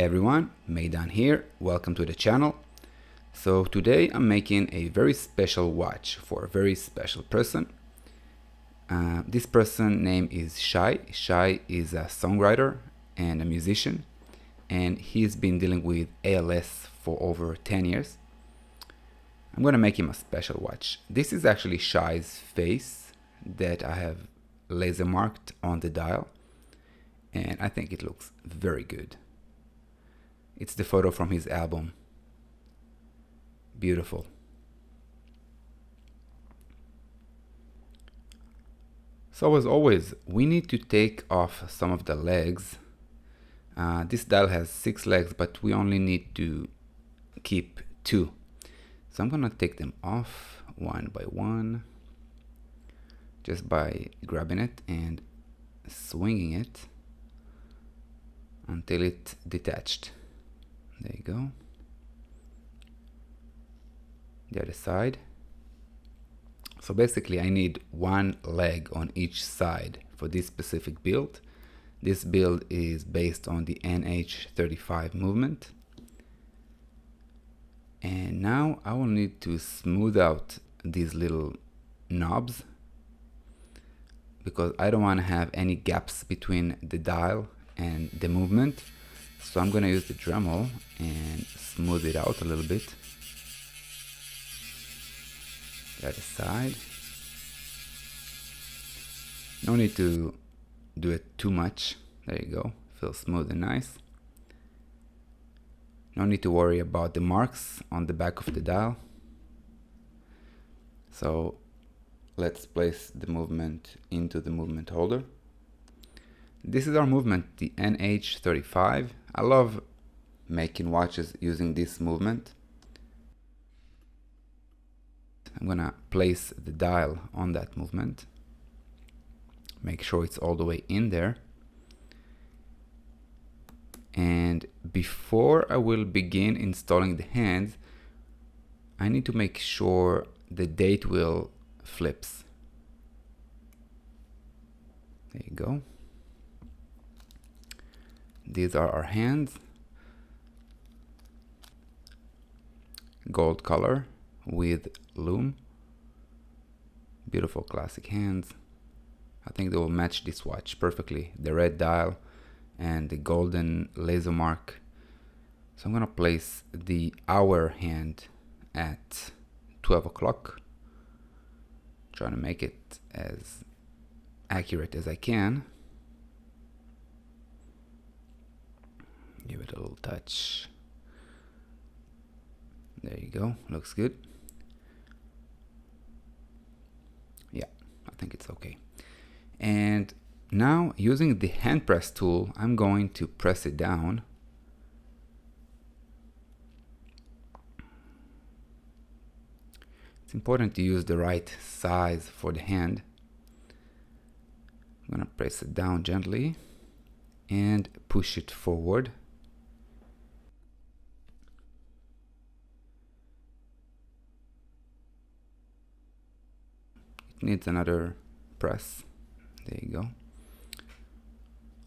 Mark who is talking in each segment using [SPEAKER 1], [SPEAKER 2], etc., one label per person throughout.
[SPEAKER 1] everyone, Meidan here, welcome to the channel. So today I'm making a very special watch for a very special person. This person name is Shai. Shai is a songwriter and a musician, and he's been dealing with ALS for over 10 years. I'm gonna make him a special watch. This is actually Shai's face that I have laser marked on the dial, and I think it looks very good. It's the photo from his album. Beautiful. So as always, we need to take off some of the legs. This dial has 6 legs, but we only need to keep 2. So I'm gonna take them off one by one, just by grabbing it and swinging it until it detached. There you go. The other side. So basically I need 1 leg on each side for this specific build. This build is based on the NH35 movement. And now I will need to smooth out these little knobs because I don't want to have any gaps between the dial and the movement. So I'm going to use the Dremel and smooth it out a little bit. The other side. No need to do it too much. There you go. Feels smooth and nice. No need to worry about the marks on the back of the dial. So let's place the movement into the movement holder. This is our movement, the NH35. I love making watches using this movement. I'm gonna place the dial on that movement. Make sure it's all the way in there. And before I will begin installing the hands, I need to make sure the date wheel flips. There you go. These are our hands. Gold color with loom. Beautiful classic hands. I think they will match this watch perfectly. The red dial and the golden laser mark. So I'm gonna place the hour hand at 12 o'clock. Trying to make it as accurate as I can. Give it a little touch. There you go, looks good. Yeah, I think it's okay. And now using the hand press tool, I'm going to press it down. It's important to use the right size for the hand. I'm gonna press it down gently and push it forward. It needs another press. There you go.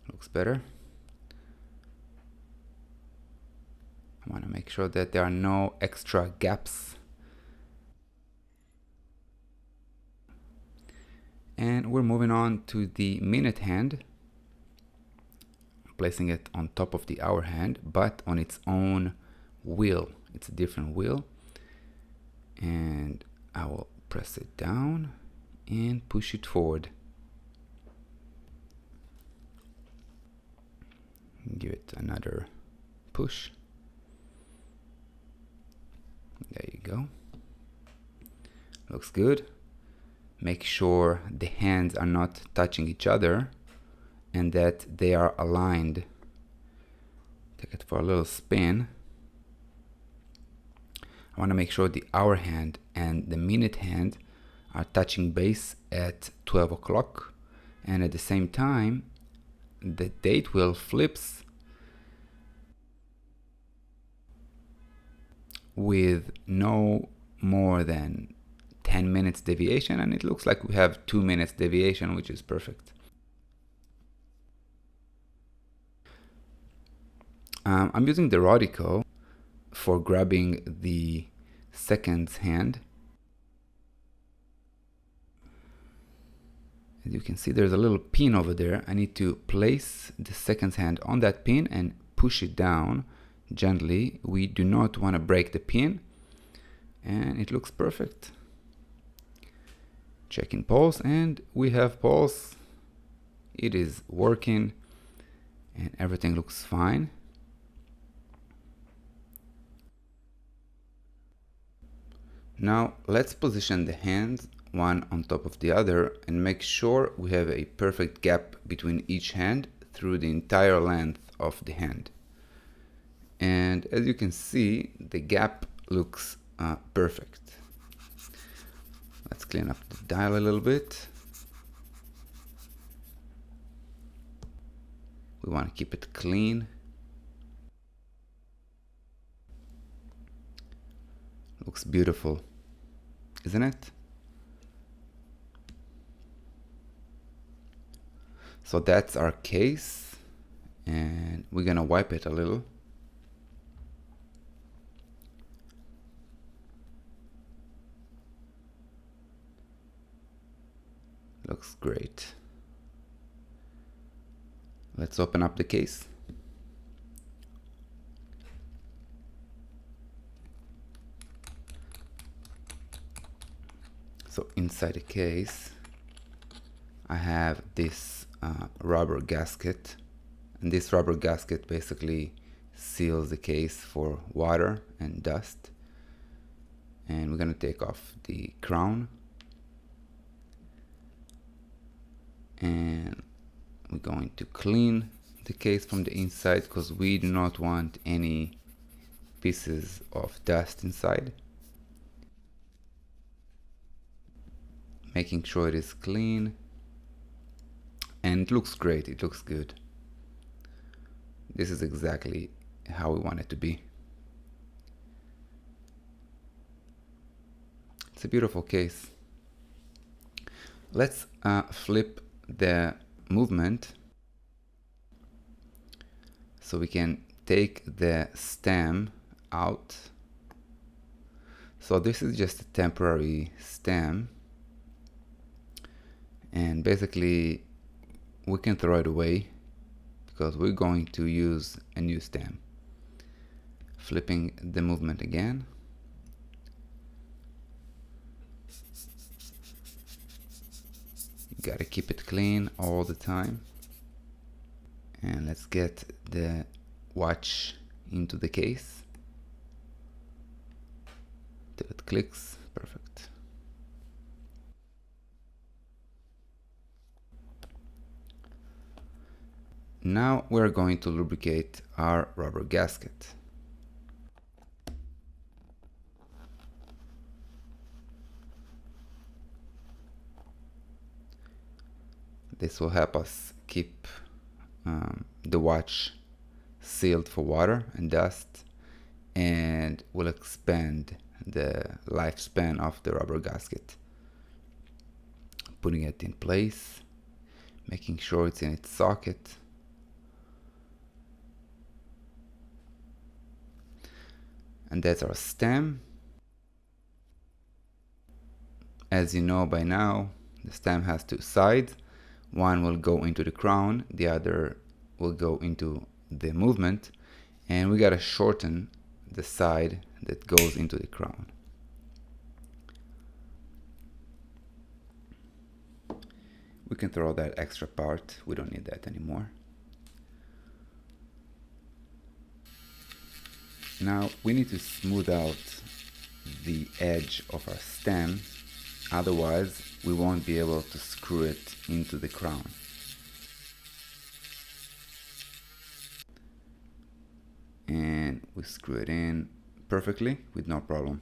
[SPEAKER 1] Looks better. I want to make sure that there are no extra gaps. And we're moving on to the minute hand. Placing it on top of the hour hand, but on its own wheel. It's a different wheel. And I will press it down and push it forward. Give it another push. There you go. Looks good. Make sure the hands are not touching each other and that they are aligned. Take it for a little spin. I want to make sure the hour hand and the minute hand are touching base at 12 o'clock, and at the same time the date wheel flips with no more than 10 minutes deviation, and it looks like we have 2 minutes deviation, which is perfect. I'm using the Rodico for grabbing the second hand. As you can see, there's a little pin over there. I need to place the second hand on that pin and push it down gently. We do not want to break the pin, and it looks perfect. Checking pulse, and we have pulse. It is working and everything looks fine. Now let's position the hands one on top of the other and make sure we have a perfect gap between each hand through the entire length of the hand. And as you can see, the gap looks perfect. Let's clean up the dial a little bit. We want to keep it clean. Looks beautiful, isn't it? So that's our case, and we're gonna wipe it a little. Looks great. Let's open up the case. So inside the case, I have this rubber gasket, and this rubber gasket basically seals the case for water and dust. And we're going to take off the crown, and we're going to clean the case from the inside because we do not want any pieces of dust inside. Making sure it is clean, and it looks great, it looks good. This is exactly how we want it to be. It's a beautiful case. Let's flip the movement so we can take the stem out. So this is just a temporary stem, and basically we can throw it away because we're going to use a new stem. Flipping the movement again. You gotta keep it clean all the time. And let's get the watch into the case till it clicks. Perfect. Now we're going to lubricate our rubber gasket. This will help us keep the watch sealed for water and dust, and will expand the lifespan of the rubber gasket. Putting it in place, making sure it's in its socket. And that's our stem. As you know by now, the stem has two sides. One will go into the crown, the other will go into the movement, and we gotta shorten the side that goes into the crown. We can throw that extra part, we don't need that anymore. Now we need to smooth out the edge of our stem, otherwise we won't be able to screw it into the crown. And we screw it in perfectly with no problem.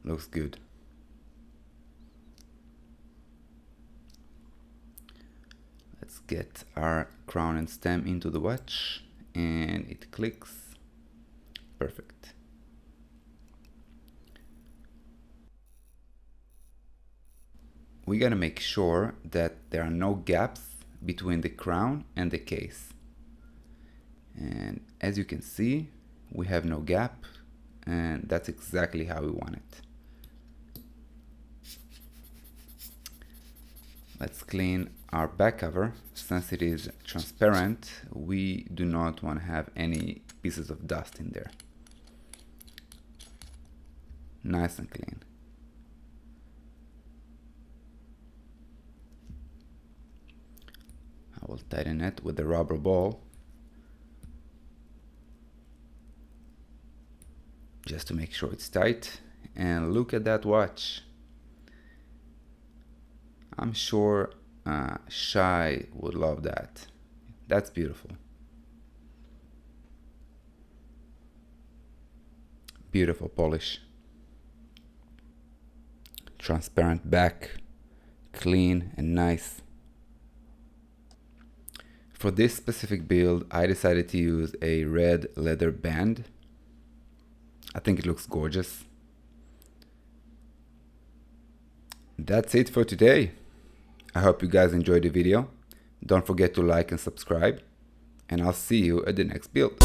[SPEAKER 1] Looks good. Let's get our crown and stem into the watch, and it clicks. Perfect. We gotta make sure that there are no gaps between the crown and the case. And as you can see, we have no gap, and that's exactly how we want it. Let's clean our back cover. Since it is transparent, we do not want to have any pieces of dust in there. Nice and clean. I will tighten it with the rubber ball just to make sure it's tight. And look at that watch. I'm sure Shai would love that. That's beautiful. Beautiful polish. Transparent back, clean and nice. For this specific build, I decided to use a red leather band. I think it looks gorgeous. That's it for today. I hope you guys enjoyed the video. Don't forget to like and subscribe, and I'll see you at the next build.